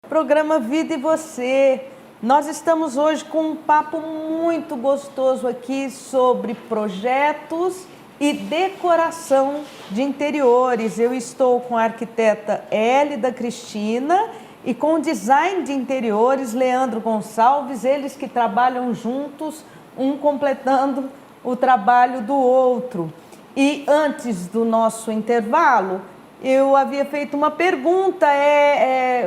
Programa Vida e Você. Nós estamos hoje com um papo muito gostoso aqui sobre projetos e decoração de interiores. Eu estou com a arquiteta Hélida Cristina e com o design de interiores Leandro Gonçalves, eles que trabalham juntos, um completando o trabalho do outro. E antes do nosso intervalo, eu havia feito uma pergunta,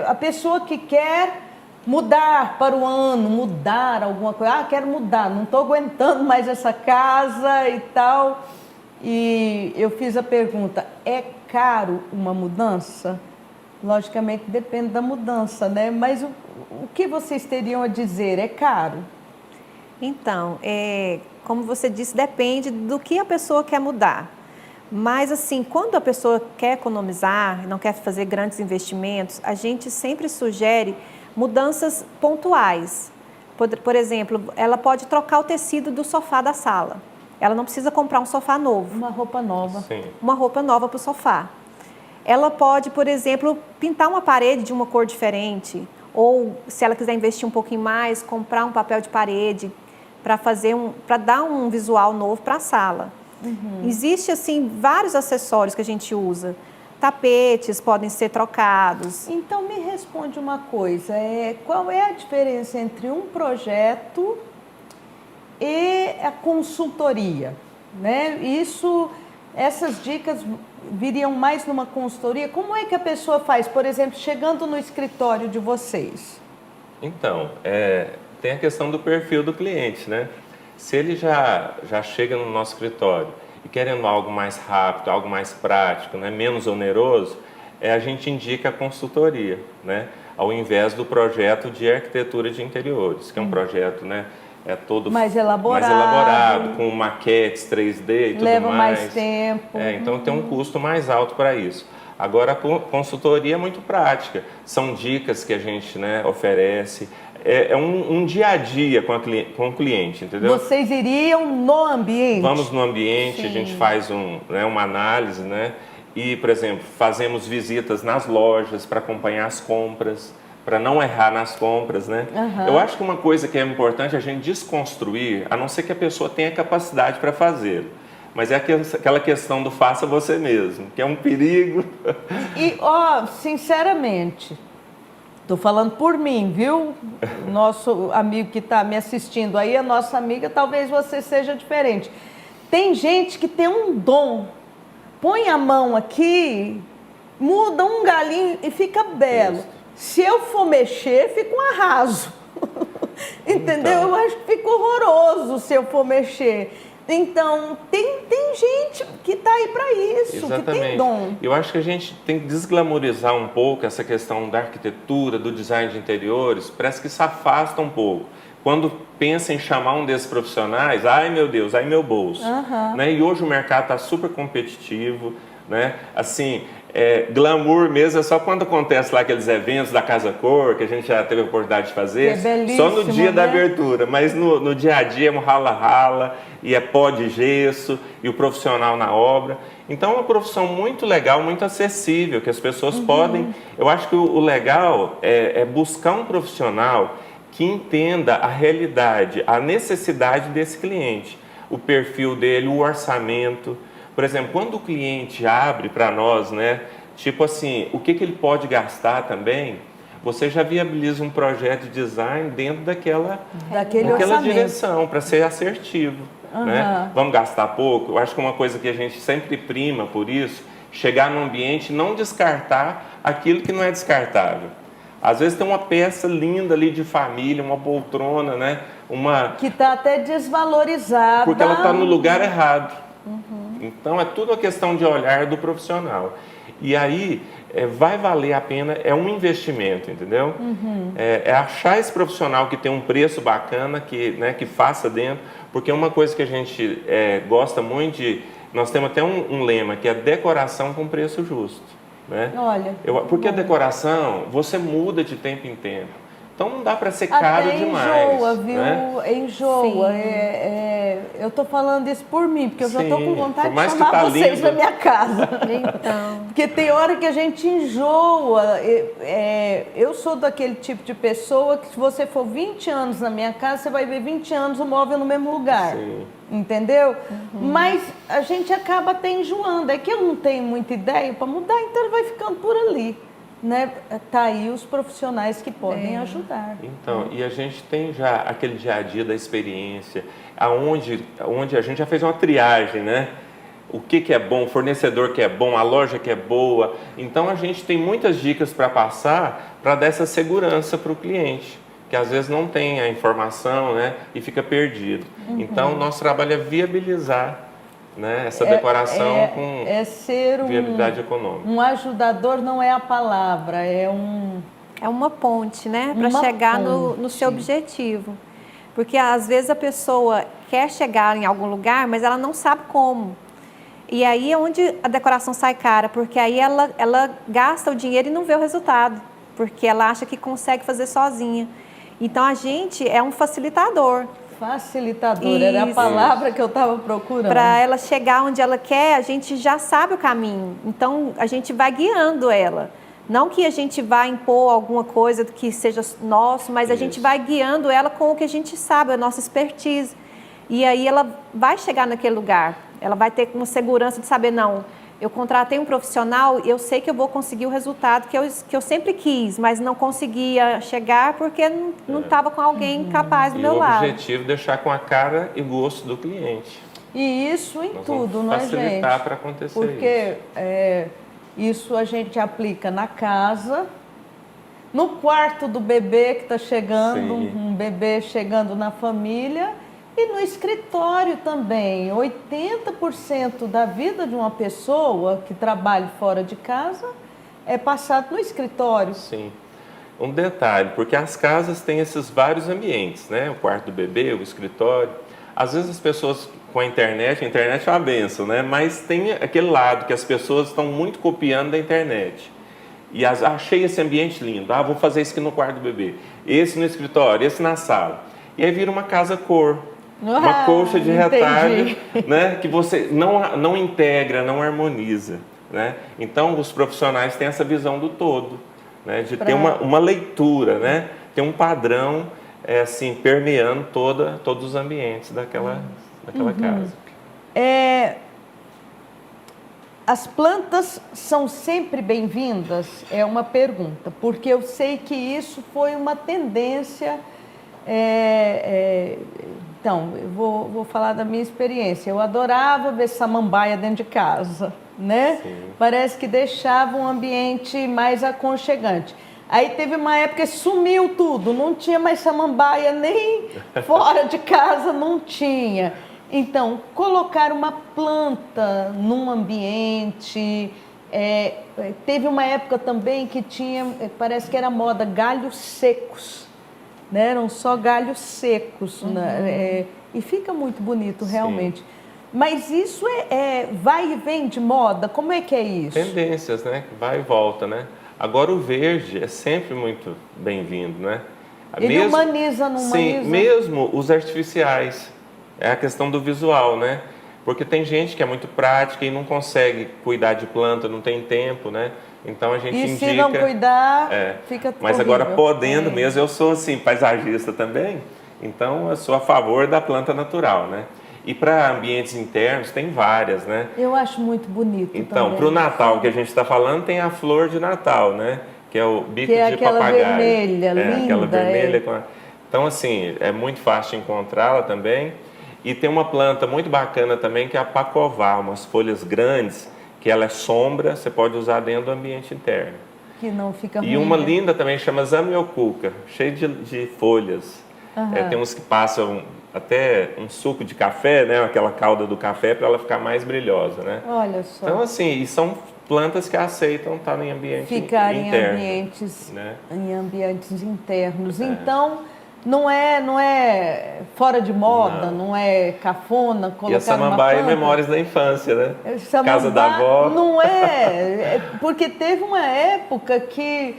a pessoa que quer mudar para o ano, mudar alguma coisa, quero mudar, não estou aguentando mais essa casa e tal. E eu fiz a pergunta, é caro uma mudança? Logicamente depende da mudança, né? Mas o que vocês teriam a dizer? É caro? Então, como você disse, depende do que a pessoa quer mudar. Mas, assim, quando a pessoa quer economizar, não quer fazer grandes investimentos, a gente sempre sugere mudanças pontuais. Por exemplo, ela pode trocar o tecido do sofá da sala. Ela não precisa comprar um sofá novo. Uma roupa nova. Sim. Uma roupa nova para o sofá. Ela pode, por exemplo, pintar uma parede de uma cor diferente. Ou, se ela quiser investir um pouquinho mais, comprar um papel de parede para dar um visual novo para a sala. Uhum. Existe, assim, vários acessórios que a gente usa. Tapetes podem ser trocados. Então, me responde uma coisa. Qual é a diferença entre um projeto e a consultoria? Né? Essas dicas viriam mais numa consultoria. Como é que a pessoa faz, por exemplo, chegando no escritório de vocês? Então, tem a questão do perfil do cliente, né? Se ele já chega no nosso escritório e querendo algo mais rápido, algo mais prático, né, menos oneroso, a gente indica a consultoria, né, ao invés do projeto de arquitetura de interiores, que é um projeto, né, todo mais elaborado, com maquetes 3D e tudo mais. Leva mais tempo. Então tem um custo mais alto para isso. Agora, a consultoria é muito prática, são dicas que a gente, né, oferece. É um dia a dia com o cliente, entendeu? Vocês iriam no ambiente? Vamos no ambiente, Sim. A gente faz uma análise, né? E, por exemplo, fazemos visitas nas lojas para acompanhar as compras, para não errar nas compras, né? Uhum. Eu acho que uma coisa que é importante a gente desconstruir, a não ser que a pessoa tenha capacidade para fazê-lo. Mas é aquela questão do faça você mesmo, que é um perigo. E, sinceramente, estou falando por mim, viu? Nosso amigo que está me assistindo aí, a nossa amiga, talvez você seja diferente. Tem gente que tem um dom. Põe a mão aqui, muda um galinho e fica belo. Isso. Se eu for mexer, fica um arraso. Entendeu? Então. Eu acho que fica horroroso se eu for mexer. Então, tem gente que está aí para isso, Exatamente. Que tem dom. Eu acho que a gente tem que desglamorizar um pouco essa questão da arquitetura, do design de interiores, parece que se afasta um pouco. Quando pensa em chamar um desses profissionais, ai meu Deus, ai meu bolso. Uhum. Né? E hoje o mercado está super competitivo, né? Assim, glamour mesmo é só quando acontece lá aqueles eventos da Casa Cor, que a gente já teve a oportunidade de fazer, só no dia da abertura, mas no dia a dia é um rala-rala, e é pó de gesso, e o profissional na obra. Então é uma profissão muito legal, muito acessível, que as pessoas podem... Eu acho que o legal é buscar um profissional que entenda a realidade, a necessidade desse cliente, o perfil dele, o orçamento. Por exemplo, quando o cliente abre para nós, né, tipo assim, o que ele pode gastar também, você já viabiliza um projeto de design dentro daquela direção, para ser assertivo. Né? Vamos gastar pouco? Eu acho que uma coisa que a gente sempre prima por isso, chegar no ambiente e não descartar aquilo que não é descartável. Às vezes tem uma peça linda ali de família, uma poltrona, né? Que está até desvalorizada. Porque ela está no lugar errado. Então é tudo uma questão de olhar do profissional. E aí vai valer a pena, é um investimento, entendeu? É achar esse profissional que tem um preço bacana, que faça dentro, porque é uma coisa que a gente gosta muito de... Nós temos até um lema, que é decoração com preço justo. Né? Olha, porque a decoração, você muda de tempo em tempo. Então não dá para ser caro até demais. Enjoa, viu? Né? Enjoa. Eu tô falando isso por mim, porque eu já tô com vontade de chamar vocês lindo. na minha casa. Então. Porque tem hora que a gente enjoa. Eu sou daquele tipo de pessoa que se você for 20 anos na minha casa, você vai ver 20 anos o móvel no mesmo lugar. Sim. Entendeu? Mas a gente acaba até enjoando. É que eu não tenho muita ideia para mudar, então ele vai ficando por ali. Né? Tá aí os profissionais que podem ajudar. Então, e a gente tem já aquele dia a dia da experiência, onde a gente já fez uma triagem, né? O que é bom, o fornecedor que é bom, a loja que é boa. Então a gente tem muitas dicas para passar para dar essa segurança para o cliente, que às vezes não tem a informação, né? E fica perdido. Então o nosso trabalho é viabilizar, né, essa decoração com ser viabilidade econômica. Um ajudador não é a palavra, é uma ponte, né, para chegar no seu objetivo. Porque às vezes a pessoa quer chegar em algum lugar, mas ela não sabe como. E aí é onde a decoração sai cara, porque aí ela gasta o dinheiro e não vê o resultado, porque ela acha que consegue fazer sozinha. Então a gente é um facilitador. Facilitador, era a palavra que eu estava procurando. Para ela chegar onde ela quer, a gente já sabe o caminho. Então, a gente vai guiando ela. Não que a gente vá impor alguma coisa que seja nosso, mas a gente vai guiando ela com o que a gente sabe, a nossa expertise. E aí ela vai chegar naquele lugar. Ela vai ter uma segurança de saber, não, eu contratei um profissional e eu sei que eu vou conseguir o resultado que eu sempre quis, mas não conseguia chegar porque não estava com alguém capaz do meu lado. E o objetivo é deixar com a cara e gosto do cliente. E isso em tudo, não é, gente? Facilitar para acontecer porque isso a gente aplica na casa, no quarto do bebê que está chegando, um bebê chegando na família, e no escritório também. 80% da vida de uma pessoa que trabalha fora de casa é passado no escritório. Sim. Um detalhe, porque as casas têm esses vários ambientes, né? O quarto do bebê, o escritório. Às vezes as pessoas com a internet é uma benção, né? Mas tem aquele lado que as pessoas estão muito copiando da internet. E achei esse ambiente lindo. Vou fazer isso aqui no quarto do bebê. Esse no escritório, esse na sala. E aí vira uma casa cor. Uma colcha de retalho, né, que você não integra, não harmoniza. Né? Então, os profissionais têm essa visão do todo, né, de ter uma leitura, né, ter um padrão assim, permeando todos os ambientes daquela casa. As plantas são sempre bem-vindas? É uma pergunta, porque eu sei que isso foi uma tendência... Então, eu vou falar da minha experiência. Eu adorava ver samambaia dentro de casa, né? Sim. Parece que deixava um ambiente mais aconchegante. Aí teve uma época que sumiu tudo, não tinha mais samambaia nem fora de casa, não tinha. Então, colocar uma planta num ambiente... teve uma época também que tinha, parece que era moda, galhos secos. Né? Eram só galhos secos, né? E fica muito bonito realmente. Sim. Mas isso vai e vem de moda? Como é que é isso? Tendências, né? Vai e volta, né? Agora o verde é sempre muito bem-vindo, né? Ele humaniza, não humaniza? Sim, mesmo os artificiais. É a questão do visual, né? Porque tem gente que é muito prática e não consegue cuidar de planta, não tem tempo, né? Então a gente indica... se não cuidar, fica Mas horrível. agora podendo mesmo, eu sou assim, paisagista também, então eu sou a favor da planta natural, né? E para ambientes internos tem várias, né? Eu acho muito bonito. Então, para o Natal que a gente está falando, tem a flor de Natal, né? Que é o bico de aquela papagaio. Vermelha, linda. Aquela vermelha. Então, assim, é muito fácil de encontrá-la também. E tem uma planta muito bacana também, que é a pacová, umas folhas grandes, que ela é sombra, você pode usar dentro do ambiente interno. Que não fica ruim. E uma linda também chama zamioculca, cheia de folhas. Tem uns que passam até um suco de café, né? Aquela calda do café, para ela ficar mais brilhosa, né? Olha só. Então, assim, e são plantas que aceitam estar em ambiente interno. Em ambientes internos. Então... Não é fora de moda, não é cafona colocar. E a samambaia é memórias da infância, né? Casa da avó. Não é, porque teve uma época que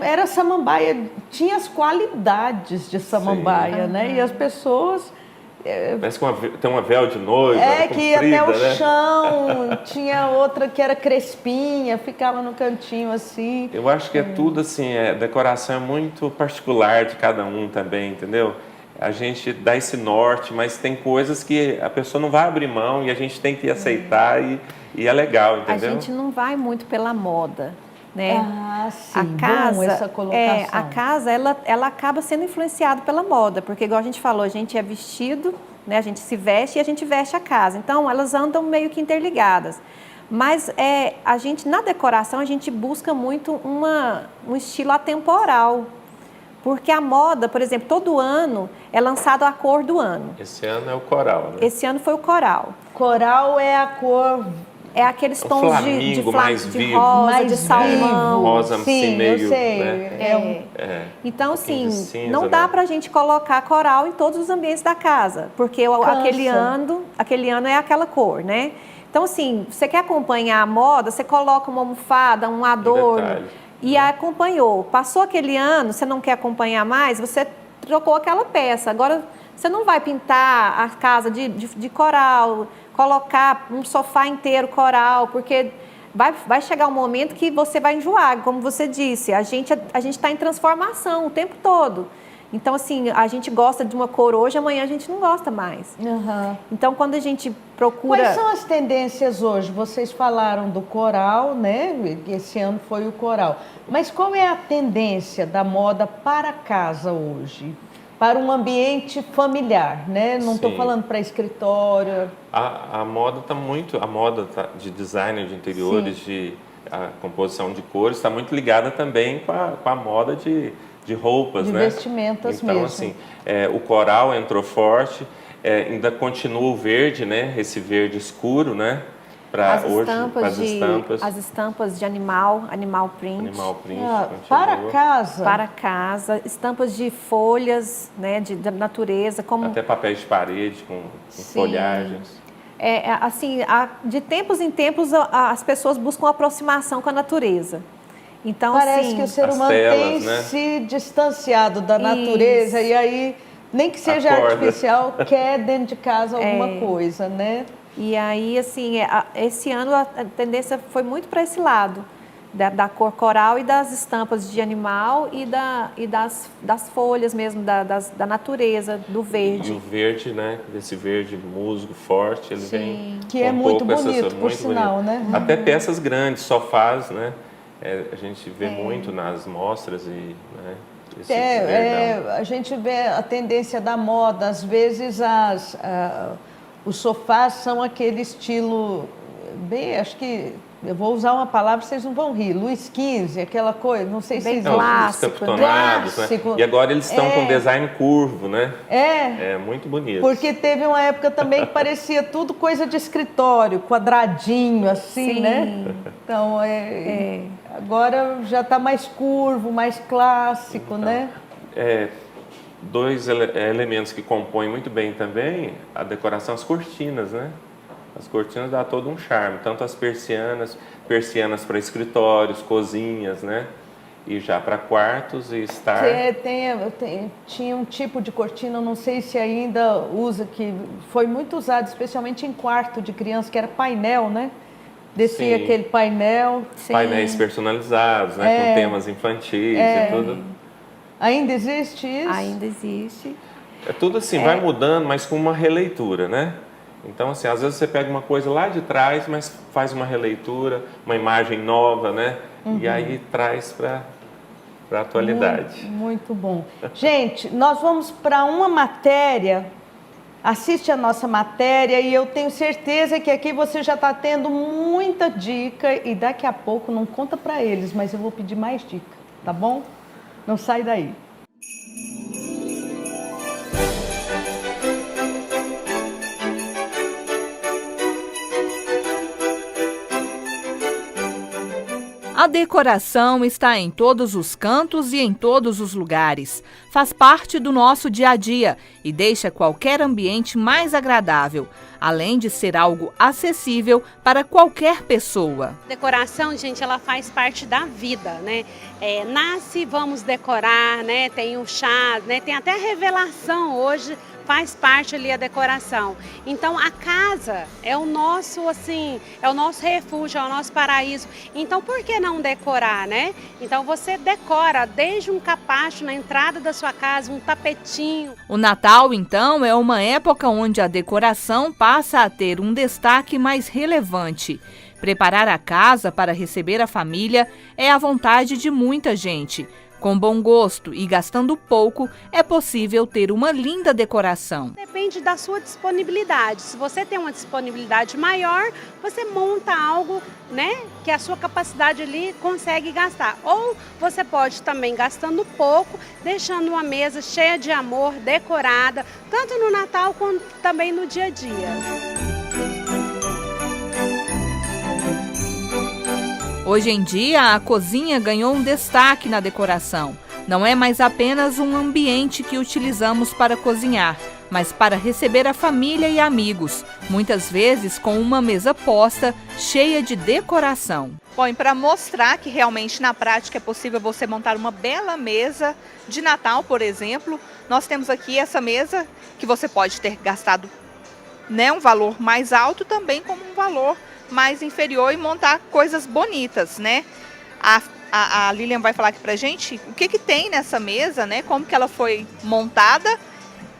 era samambaia, tinha as qualidades de samambaia, Sim. né? E as pessoas... Parece que tem uma véu de noiva, que ia até o né? chão, tinha outra que era crespinha, ficava no cantinho assim. Eu acho que é tudo assim, decoração é muito particular de cada um também, entendeu? A gente dá esse norte, mas tem coisas que a pessoa não vai abrir mão e a gente tem que aceitar e é legal, entendeu? A gente não vai muito pela moda, né? Sim, a casa, essa colocação. a casa ela acaba sendo influenciada pela moda, porque igual a gente falou, a gente é vestido, né? A gente se veste e a gente veste a casa. Então, elas andam meio que interligadas. Mas a gente, na decoração, a gente busca muito um estilo atemporal. Porque a moda, por exemplo, todo ano é lançado a cor do ano. Esse ano é o coral, né? Esse ano foi o coral. Coral é a cor... É aqueles tons mais de vivo, rosa, mais de salmão. Rosa, Sim, assim, meio, eu sei. né? Então, assim, cinza, não dá né? pra gente colocar coral em todos os ambientes da casa, porque aquele ano é aquela cor, né? Então, assim, você quer acompanhar a moda, você coloca uma almofada, um adorno, e acompanhou. Passou aquele ano, você não quer acompanhar mais, você trocou aquela peça. Agora, você não vai pintar a casa de coral, colocar um sofá inteiro coral, porque vai chegar um momento que você vai enjoar, como você disse, a gente está em transformação o tempo todo. Então, assim, a gente gosta de uma cor hoje, amanhã a gente não gosta mais. Uhum. Então, quando a gente procura... Quais são as tendências hoje? Vocês falaram do coral, né? Esse ano foi o coral. Mas qual é a tendência da moda para casa hoje? Para um ambiente familiar, né? Não estou falando para escritório. A moda está muito... A moda de design de interiores, a composição de cores, está muito ligada também com a moda de roupas, de né? vestimentas então, mesmo. Assim, o coral entrou forte, ainda continua o verde, né? Esse verde escuro, né? As estampas de animal print. Animal print. Para casa. Estampas de folhas, né? Da natureza. Como... Até papéis de parede com folhagens. Assim, de tempos em tempos as pessoas buscam aproximação com a natureza. Então, parece assim, que o ser humano tem se distanciado da natureza e aí, nem que seja artificial, quer dentro de casa alguma coisa, né? E aí, assim, esse ano a tendência foi muito para esse lado, da cor coral e das estampas de animal e das folhas mesmo, da natureza, do verde. E o verde, né? Esse verde musgo forte, ele vem... Que é muito bonito, por sinal, né? Até peças grandes, sofás, né? A gente vê muito nas mostras e... Né, a gente vê a tendência da moda, às vezes os sofás são aquele estilo, bem, acho que, eu vou usar uma palavra, vocês não vão rir, Luís XV, aquela coisa, não sei se bem vocês clássico, clássico, né? E agora eles estão com design curvo, né? É muito bonito. Porque teve uma época também que parecia tudo coisa de escritório, quadradinho, assim, né? Então, agora já está mais curvo, mais clássico, né? Dois elementos que compõem muito bem também a decoração, as cortinas, né? As cortinas dão todo um charme, tanto as persianas para escritórios, cozinhas, né? E já para quartos e estar... Tinha um tipo de cortina, não sei se ainda usa, que foi muito usado, especialmente em quarto de criança, que era painel, né? Descia aquele painel. Painéis personalizados, né? Com temas infantis e tudo. Ainda existe isso? Ainda existe. É tudo assim, vai mudando, mas com uma releitura, né? Então, assim, às vezes você pega uma coisa lá de trás, mas faz uma releitura, uma imagem nova, né? E aí traz para a atualidade. Muito bom. Gente, nós vamos para uma matéria. Assiste a nossa matéria e eu tenho certeza que aqui você já está tendo muita dica e daqui a pouco, não conta para eles, mas eu vou pedir mais dica, tá bom? Não sai daí. A decoração está em todos os cantos e em todos os lugares. Faz parte do nosso dia a dia e deixa qualquer ambiente mais agradável, além de ser algo acessível para qualquer pessoa. Decoração, gente, ela faz parte da vida, né? Nasce, vamos decorar, né? Tem o chá, né? Tem até a revelação hoje, faz parte ali a decoração. Então a casa é o nosso, assim, é o nosso refúgio, é o nosso paraíso. Então por que não decorar, né? Então você decora desde um capacho na entrada da sua casa, um tapetinho. O Natal, então, é uma época onde a decoração passa a ter um destaque mais relevante. Preparar a casa para receber a família é a vontade de muita gente. Com bom gosto e gastando pouco, é possível ter uma linda decoração. Depende da sua disponibilidade. Se você tem uma disponibilidade maior, você monta algo, né, que a sua capacidade ali consegue gastar. Ou você pode também, gastando pouco, deixando uma mesa cheia de amor, decorada, tanto no Natal quanto também no dia a dia. Hoje em dia, a cozinha ganhou um destaque na decoração. Não é mais apenas um ambiente que utilizamos para cozinhar, mas para receber a família e amigos, muitas vezes com uma mesa posta, cheia de decoração. Bom, e para mostrar que realmente na prática é possível você montar uma bela mesa de Natal, por exemplo, nós temos aqui essa mesa que você pode ter gastado, né, um valor mais alto, também como um valor mais inferior, e montar coisas bonitas, né? A Lilian vai falar aqui pra gente o que tem nessa mesa, né? Como que ela foi montada,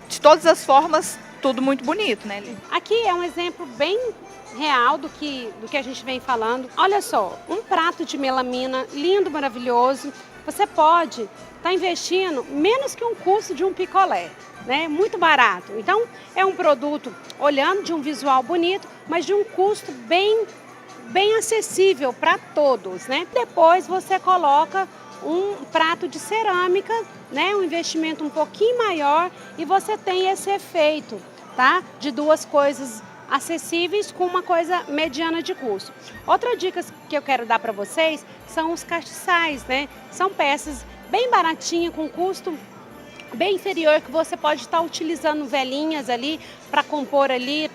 de todas as formas, tudo muito bonito, né, Lilian? Aqui é um exemplo bem real do que a gente vem falando. Olha só, um prato de melamina lindo, maravilhoso. Você pode estar investindo menos que um custo de um picolé, né? Muito barato. Então, é um produto, olhando de um visual bonito, mas de um custo bem acessível para todos, né? Depois você coloca um prato de cerâmica, né? Um investimento um pouquinho maior, e você tem esse efeito, tá? De duas coisas acessíveis com uma coisa mediana de custo. Outra dica que eu quero dar para vocês são os castiçais, né? São peças bem baratinhas, com custo bem inferior, que você pode estar utilizando velinhas ali para compor ali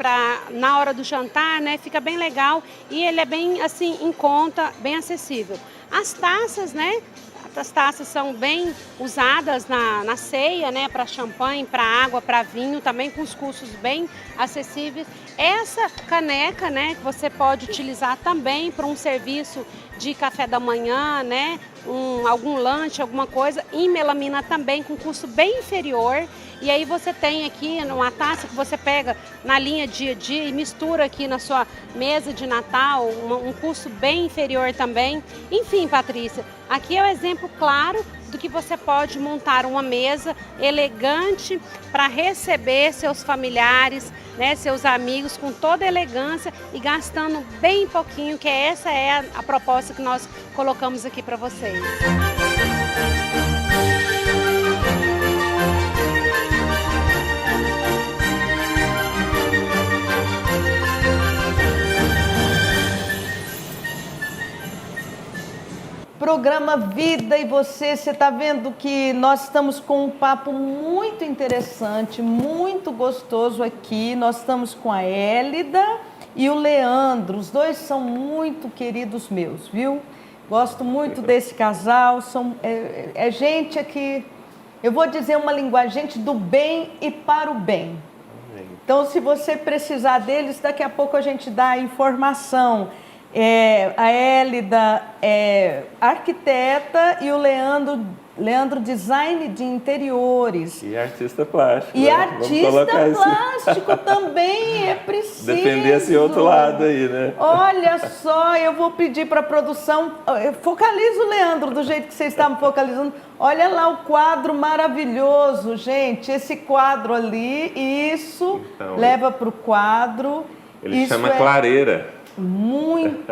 na hora do jantar, né? Fica bem legal e ele é bem assim em conta, bem acessível. As taças, né? As taças são bem usadas na ceia, né? Para champanhe, para água, para vinho, também com os custos bem acessíveis. Essa caneca, né? Que você pode utilizar também para um serviço de café da manhã, né? Algum lanche, alguma coisa, em melamina também, com custo bem inferior. E aí você tem aqui uma taça que você pega na linha dia a dia e mistura aqui na sua mesa de Natal, um custo bem inferior também. Enfim, Patrícia, aqui é um exemplo claro do que você pode montar uma mesa elegante para receber seus familiares, né, seus amigos, com toda elegância e gastando bem pouquinho, que essa é a proposta que nós colocamos aqui para vocês. Programa Vida e Você está vendo que nós estamos com um papo muito interessante, muito gostoso aqui. Nós estamos com a Hélida e o Leandro, os dois são muito queridos meus, viu? Gosto muito desse casal, é gente aqui, eu vou dizer uma linguagem, gente do bem e para o bem. Então, se você precisar deles, daqui a pouco a gente dá a informação. A Hélida é arquiteta e o Leandro design de interiores. E artista plástico. E artista plástico também é preciso. Defender esse outro lado aí, né? Olha só, eu vou pedir para a produção, focaliza o Leandro do jeito que vocês estavam focalizando. Olha lá o quadro maravilhoso, gente. Esse quadro ali, isso, então, leva para o quadro. Ele chama Clareira. Muito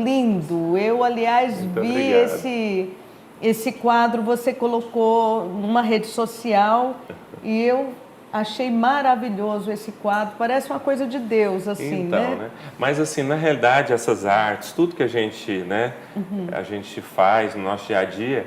lindo. Eu, aliás, muito vi obrigado. esse quadro, você colocou numa rede social e eu Achei maravilhoso esse quadro, parece uma coisa de Deus, assim, então, né? Mas assim, na realidade, essas artes, tudo que a gente, né, a gente faz no nosso dia a dia,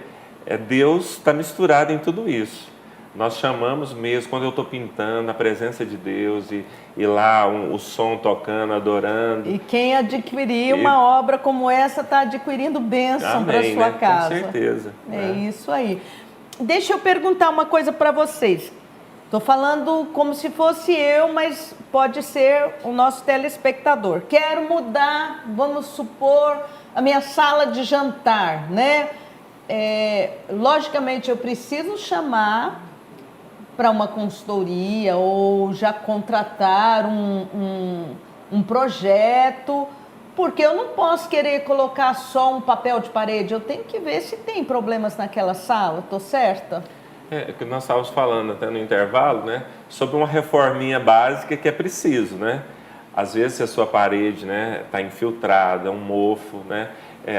Deus está misturado em tudo isso. Nós chamamos mesmo, quando eu estou pintando, a presença de Deus e lá o som tocando, adorando. E quem adquirir uma obra como essa está adquirindo bênção para sua casa. Com certeza. É isso aí. Deixa eu perguntar uma coisa para vocês. Estou falando como se fosse eu, mas pode ser o nosso telespectador. Quero mudar, vamos supor, a minha sala de jantar, né? Logicamente, eu preciso chamar para uma consultoria ou já contratar um projeto, porque eu não posso querer colocar só um papel de parede, eu tenho que ver se tem problemas naquela sala, estou certa? Que nós estávamos falando até no intervalo, né, sobre uma reforminha básica que é preciso, né? Às vezes, se a sua parede, né, está infiltrada, um mofo, né,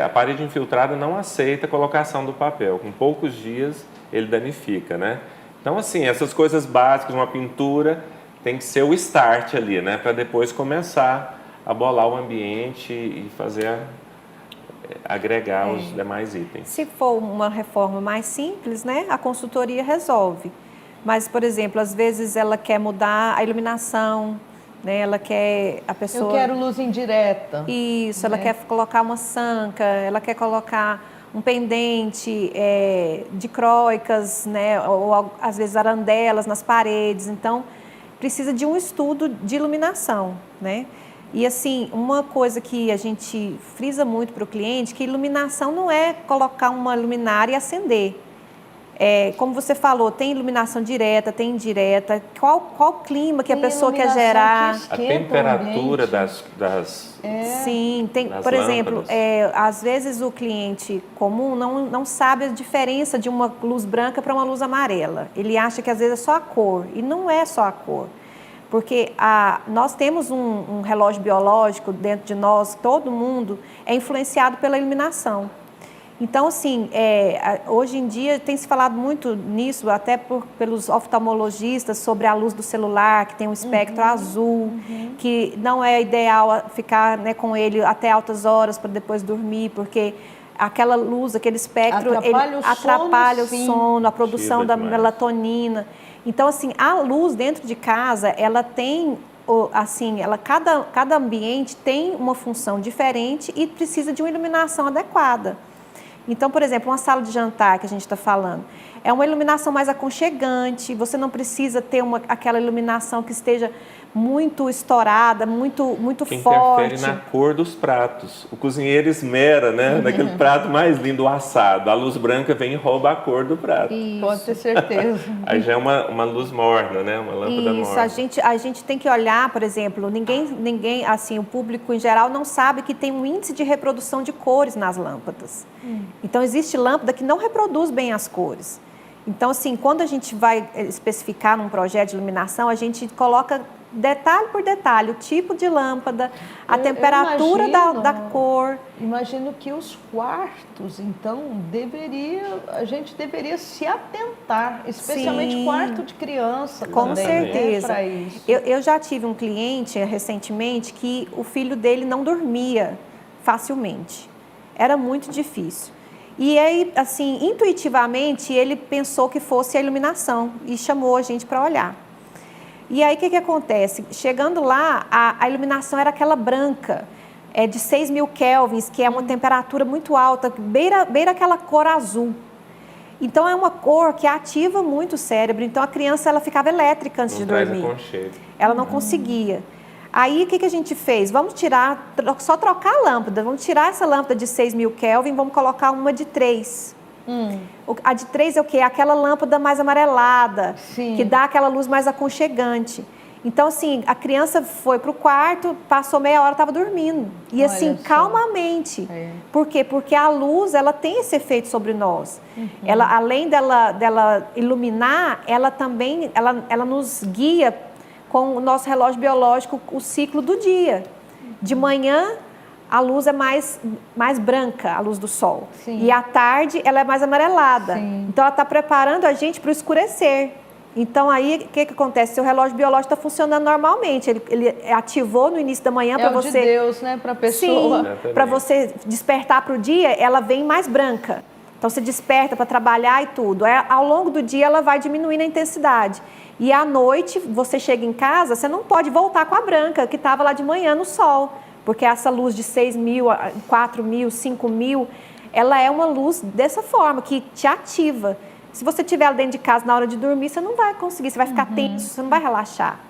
a parede infiltrada não aceita a colocação do papel. Com poucos dias, ele danifica, né? Então, assim, essas coisas básicas, uma pintura, tem que ser o start ali, né, para depois começar a bolar o ambiente e fazer agregar os demais itens. Se for uma reforma mais simples, né, a consultoria resolve. Mas, por exemplo, às vezes ela quer mudar a iluminação, né, ela quer a pessoa... Eu quero luz indireta. Isso, ela quer colocar uma sanca, ela quer colocar um pendente dicróicas, né, ou às vezes arandelas nas paredes. Então, precisa de um estudo de iluminação, né? E assim, uma coisa que a gente frisa muito para o cliente, que iluminação não é colocar uma luminária e acender. Como você falou, tem iluminação direta, tem indireta, qual clima que a pessoa quer gerar. A temperatura das Sim, tem, das por exemplo, lâmpadas. às vezes o cliente comum não sabe a diferença de uma luz branca para uma luz amarela. Ele acha que às vezes é só a cor, e não é só a cor. Porque nós temos um relógio biológico dentro de nós, todo mundo é influenciado pela iluminação. Então, assim, hoje em dia tem se falado muito nisso, até pelos oftalmologistas, sobre a luz do celular, que tem um espectro azul, que não é ideal ficar, né, com ele até altas horas para depois dormir, porque aquela luz, aquele espectro, atrapalha o sono, a produção da melatonina. Então, assim, a luz dentro de casa, ela tem, assim, cada ambiente tem uma função diferente e precisa de uma iluminação adequada. Então, por exemplo, uma sala de jantar que a gente está falando, é uma iluminação mais aconchegante, você não precisa ter aquela iluminação que esteja muito estourada, muito forte. Interfere na cor dos pratos. O cozinheiro esmera, né, naquele prato mais lindo, o assado. A luz branca vem e rouba a cor do prato. Isso. Pode ter certeza. Aí já é uma luz morna, né, uma lâmpada morna. Isso, a gente tem que olhar, por exemplo, ninguém, assim, o público em geral não sabe que tem um índice de reprodução de cores nas lâmpadas. Então, existe lâmpada que não reproduz bem as cores. Então, assim, quando a gente vai especificar num projeto de iluminação, a gente coloca detalhe por detalhe, o tipo de lâmpada, a temperatura da cor. Imagino que os quartos, então, a gente deveria se atentar, especialmente quarto de criança. Com também, certeza. Né, para isso. Eu já tive um cliente recentemente que o filho dele não dormia facilmente. Era muito difícil. E aí, assim, intuitivamente, ele pensou que fosse a iluminação e chamou a gente para olhar. E aí, o que acontece? Chegando lá, a iluminação era aquela branca, de 6.000 kelvins, que é uma temperatura muito alta, beira aquela cor azul. Então, é uma cor que ativa muito o cérebro. Então, a criança ela ficava elétrica antes de dormir. Ela não conseguia. Aí, o que a gente fez? Vamos só trocar a lâmpada. Vamos tirar essa lâmpada de 6.000 kelvin, vamos colocar uma de 3. A de 3 é o quê? Aquela lâmpada mais amarelada, que dá aquela luz mais aconchegante. Então, assim, a criança foi para o quarto, passou meia hora, estava dormindo. E assim, calmamente. Por quê? Porque a luz, ela tem esse efeito sobre nós. Ela, além dela iluminar, ela também ela nos guia com o nosso relógio biológico, o ciclo do dia. De manhã, a luz é mais branca, a luz do sol. E à tarde, ela é mais amarelada. Então, ela está preparando a gente para o escurecer. Então, aí, o que acontece? Seu relógio biológico está funcionando normalmente. Ele ativou no início da manhã para você... É o de Deus, né? Para a pessoa. Sim, para você despertar para o dia, ela vem mais branca. Então, você desperta para trabalhar e tudo. Ao longo do dia, ela vai diminuindo a intensidade. E à noite, você chega em casa, você não pode voltar com a branca, que estava lá de manhã no sol. Porque essa luz de 6.000, 4.000, 5.000, ela é uma luz dessa forma, que te ativa. Se você estiver lá dentro de casa na hora de dormir, você não vai conseguir, você vai ficar tenso, você não vai relaxar.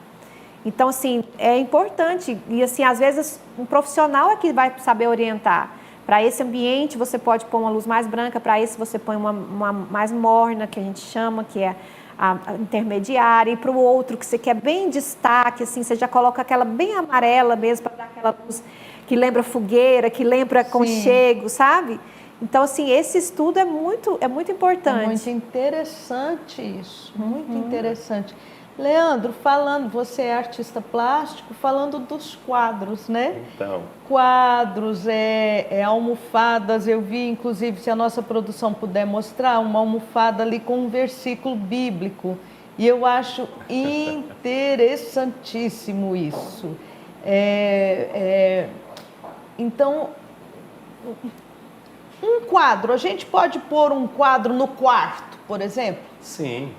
Então, assim, é importante. E, assim, às vezes, um profissional é que vai saber orientar. Para esse ambiente, você pode pôr uma luz mais branca, para esse você põe uma mais morna, que a gente chama, que é a intermediária. E para o outro, que você quer bem destaque, assim, você já coloca aquela bem amarela mesmo, para dar aquela luz que lembra fogueira, que lembra aconchego, sabe? Então, assim, esse estudo é muito importante. É muito interessante isso, muito interessante. Leandro, você é artista plástico, falando dos quadros, né? Então. Quadros, almofadas, eu vi, inclusive, se a nossa produção puder mostrar, uma almofada ali com um versículo bíblico. E eu acho interessantíssimo isso. Então, um quadro, a gente pode pôr um quadro no quarto, por exemplo? Sim,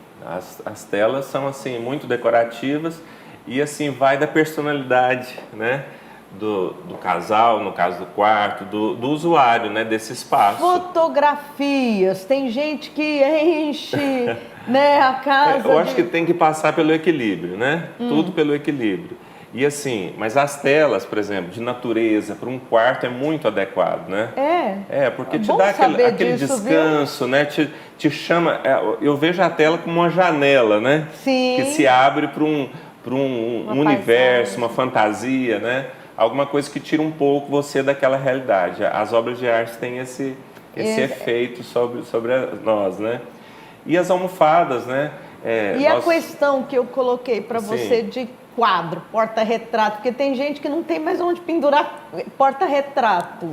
as telas são assim muito decorativas e assim vai da personalidade, né, do casal, no caso do quarto, do usuário, né, desse espaço. Fotografias, tem gente que enche, né, a casa. Eu acho que tem que passar pelo equilíbrio, né? Tudo pelo equilíbrio. E assim, mas as telas, por exemplo, de natureza, para um quarto é muito adequado, né? Porque te dá aquele descanso, viu? Né? Te chama. Eu vejo a tela como uma janela, né? Sim. Que se abre para um universo, uma fantasia, né? Alguma coisa que tira um pouco você daquela realidade. As obras de arte têm esse efeito sobre nós, né? E as almofadas, né? A questão que eu coloquei para você de quadro, porta-retrato, porque tem gente que não tem mais onde pendurar porta-retrato.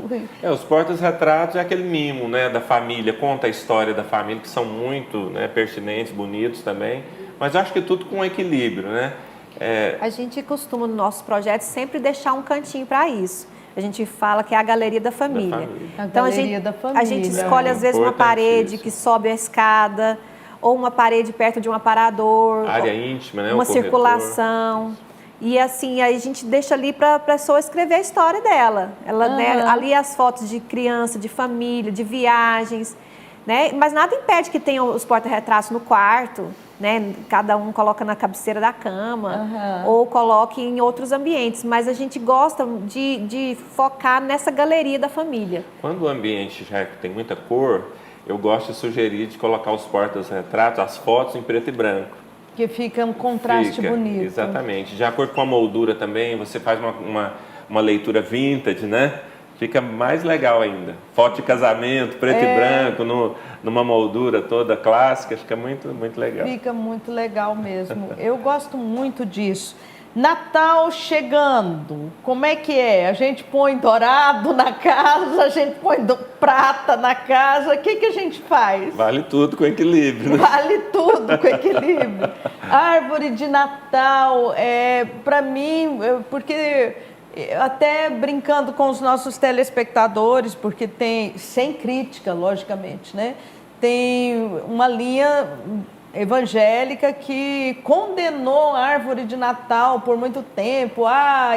Os porta-retratos é aquele mimo, né, da família, conta a história da família, que são muito, né, pertinentes, bonitos também, mas eu acho que tudo com equilíbrio, né? A gente costuma, no nosso projeto, sempre deixar um cantinho para isso. A gente fala que é a galeria da família. Então, a gente escolhe, às vezes, uma parede que sobe a escada, ou uma parede perto de um aparador. Área íntima, né? Uma circulação. E assim, aí a gente deixa ali para a pessoa escrever a história dela. Né, ali as fotos de criança, de família, de viagens. Né? Mas nada impede que tenha os porta-retratos no quarto. Né? Cada um coloca na cabeceira da cama. Ou coloque em outros ambientes. Mas a gente gosta de focar nessa galeria da família. Quando o ambiente já tem muita cor, eu gosto de sugerir de colocar os porta-retratos, as fotos em preto e branco. Que fica um contraste bonito. Exatamente. De acordo com a moldura também, você faz uma leitura vintage, né? Fica mais legal ainda. Foto de casamento, preto e branco, numa moldura toda clássica, fica muito, muito legal. Fica muito legal mesmo. Eu gosto muito disso. Natal chegando, como é que é? A gente põe dourado na casa, a gente põe prata na casa, o que a gente faz? Vale tudo com equilíbrio. Né? Vale tudo com equilíbrio. Árvore de Natal, para mim, porque até brincando com os nossos telespectadores, porque tem, sem crítica, logicamente, né? Tem uma linha evangélica que condenou a árvore de Natal por muito tempo.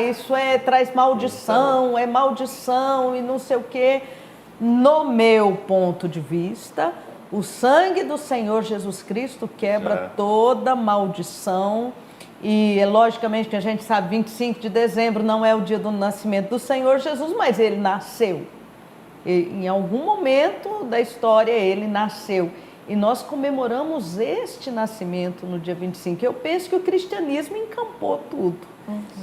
Isso traz maldição, é maldição e não sei o quê. No meu ponto de vista, o sangue do Senhor Jesus Cristo quebra toda maldição. E logicamente que a gente sabe, 25 de dezembro não é o dia do nascimento do Senhor Jesus, mas ele nasceu. Em algum momento da história ele nasceu. E nós comemoramos este nascimento no dia 25. Eu penso que o cristianismo encampou tudo.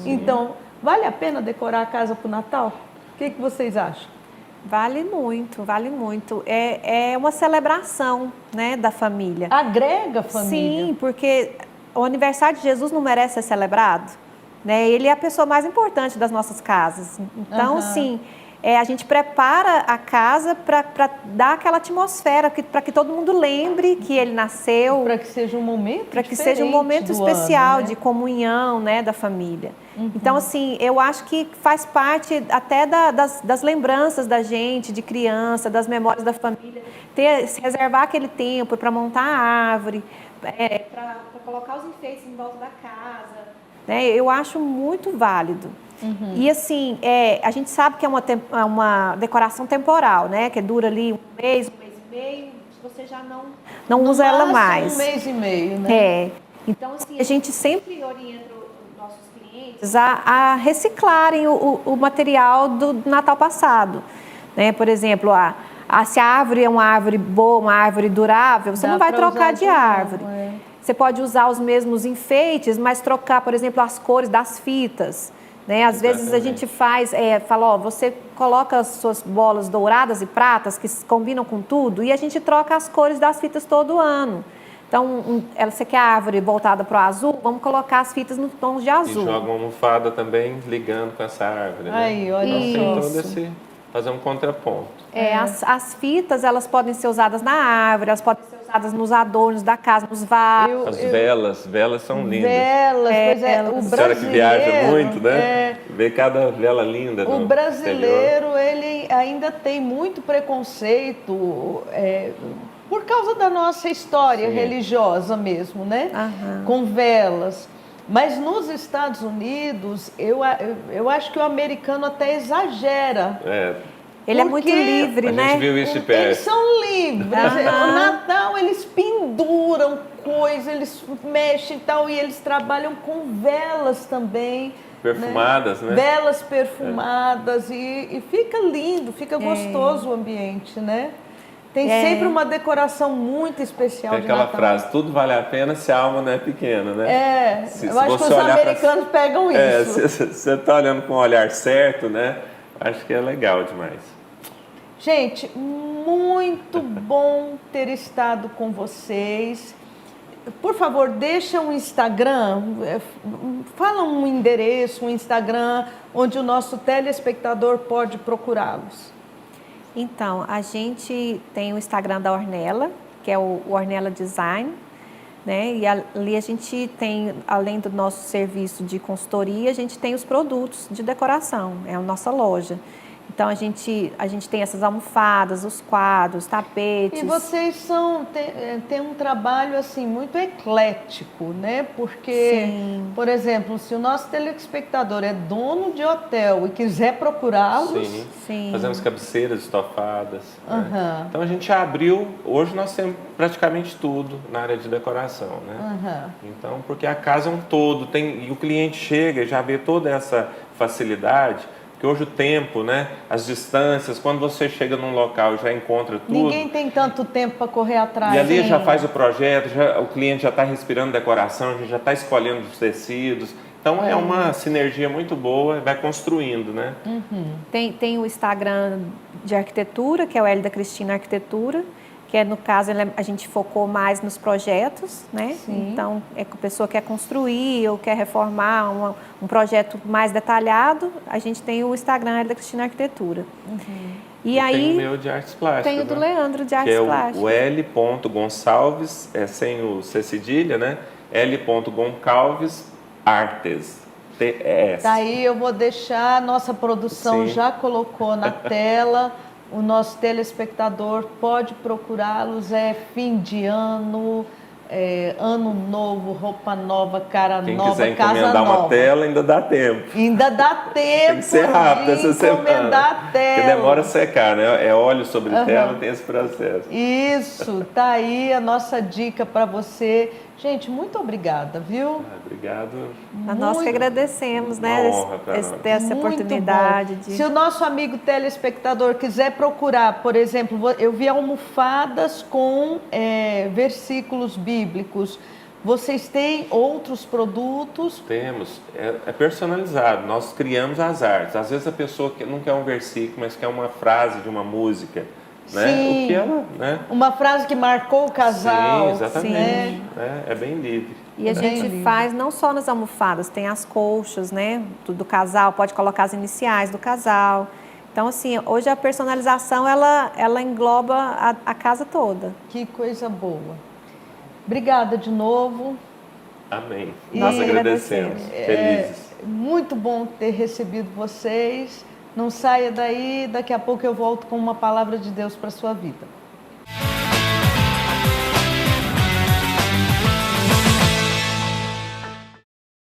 Então, vale a pena decorar a casa para o Natal? O que vocês acham? Vale muito, vale muito. É uma celebração, né, da família. Agrega a família. Sim, porque o aniversário de Jesus não merece ser celebrado. Né? Ele é a pessoa mais importante das nossas casas. Então, assim, a gente prepara a casa para dar aquela atmosfera, para que todo mundo lembre que ele nasceu. Para que seja um momento Para que seja um momento especial ano, né? de comunhão, né, da família. Então, assim, eu acho que faz parte até das lembranças da gente, de criança, das memórias da família, reservar aquele tempo para montar a árvore, para colocar os enfeites em volta da casa, né? Eu acho muito válido. E assim, a gente sabe que é uma decoração temporal, né? Que dura ali um mês e meio, você já não usa ela mais. Um mês e meio, né? Então, assim, a gente sempre orienta os nossos clientes a reciclarem o material do Natal passado, né? Por exemplo, se a árvore é uma árvore boa, uma árvore durável, você não vai trocar de árvore. Você pode usar os mesmos enfeites, mas trocar, por exemplo, as cores das fitas, né? Às vezes a gente fala, você coloca as suas bolas douradas e pratas, que combinam com tudo, e a gente troca as cores das fitas todo ano. Então, você quer a árvore voltada para o azul, vamos colocar as fitas no tom de azul. E joga uma almofada também ligando com essa árvore, né? Aí, olha só. Fazer um contraponto. As fitas, elas podem ser usadas na árvore, elas podem ser usadas nos adornos da casa, nos vasos. As velas são lindas. Pois é, o A senhora que viaja muito, né? Vê cada vela linda no O brasileiro, ele ainda tem muito preconceito por causa da nossa história religiosa mesmo, né? Com velas. Mas nos Estados Unidos, eu acho que o americano até exagera. Ele é muito livre, né? A gente viu isso de perto. Eles são livres. No Natal, eles penduram coisas, eles mexem e tal, e eles trabalham com velas também. Perfumadas, né? Velas perfumadas, e fica lindo, fica gostoso o ambiente, né? Tem sempre uma decoração muito especial Tem de aquela Natal. frase, tudo vale a pena se a alma não é pequena, né? Eu acho que os americanos pegam isso. Se você está olhando com o olhar certo, né? Acho que é legal demais. Gente, muito bom ter estado com vocês. Por favor, deixa um Instagram, fala um endereço, um Instagram, onde o nosso telespectador pode procurá-los. Então, a gente tem o Instagram da Ornella, que é o Ornella Design, né? E ali a gente tem, além do nosso serviço de consultoria, a gente tem os produtos de decoração, é a nossa loja. Então, a gente tem essas almofadas, os quadros, tapetes. E vocês têm um trabalho assim muito eclético, né? Porque, por exemplo, se o nosso telespectador é dono de hotel e quiser procurá-los... Sim. Fazemos cabeceiras estofadas. Né? Então, a gente abriu... Hoje nós temos praticamente tudo na área de decoração, né? Então, porque a casa é um todo, e o cliente chega e já vê toda essa facilidade... Porque hoje o tempo, né, as distâncias, quando você chega num local e já encontra tudo... Ninguém tem tanto tempo para correr atrás. E ali já faz o projeto, o cliente já está respirando decoração, a gente já está escolhendo os tecidos. Então é uma sinergia muito boa, vai construindo, né? Tem o Instagram de arquitetura, que é o L da Cristina Arquitetura, que no caso a gente focou mais nos projetos, né? Sim. Então, a pessoa quer construir ou quer reformar um projeto mais detalhado, a gente tem o Instagram da Cristina Arquitetura. E aí tem o meu de artes plásticas. Tem o do Leandro de artes plásticas. O L.Gonçalves, sem o C cedilha, né? L.Goncalves Artes. TS. Daí eu vou deixar, a nossa produção já colocou na tela. O nosso telespectador pode procurá-los, fim de ano, ano novo, roupa nova, cara Quem nova, quiser casa encomendar nova. uma tela, ainda dá tempo. Ainda dá tempo. Tem que ser rápido essa semana. Encomendar a tela. Porque demora a secar, né? É óleo sobre tela, tem esse processo. Isso, tá aí a nossa dica para você. Gente, muito obrigada, viu? Obrigado. Nós que agradecemos, né? Ter essa oportunidade. Se o nosso amigo telespectador quiser procurar, por exemplo, eu vi almofadas com versículos bíblicos. Vocês têm outros produtos? Temos. É personalizado. Nós criamos as artes. Às vezes a pessoa não quer um versículo, mas quer uma frase de uma música. Né? Sim. O que ela, né? Uma frase que marcou o casal. Sim, exatamente. É bem livre. E a gente faz não só nas almofadas, tem as colchas, né? Do casal, pode colocar as iniciais do casal. Então, assim, hoje a personalização, ela engloba a casa toda. Que coisa boa. Obrigada de novo. Amém. E Nós agradecemos. Felizes. Muito bom ter recebido vocês. Não saia daí, daqui a pouco eu volto com uma palavra de Deus para a sua vida.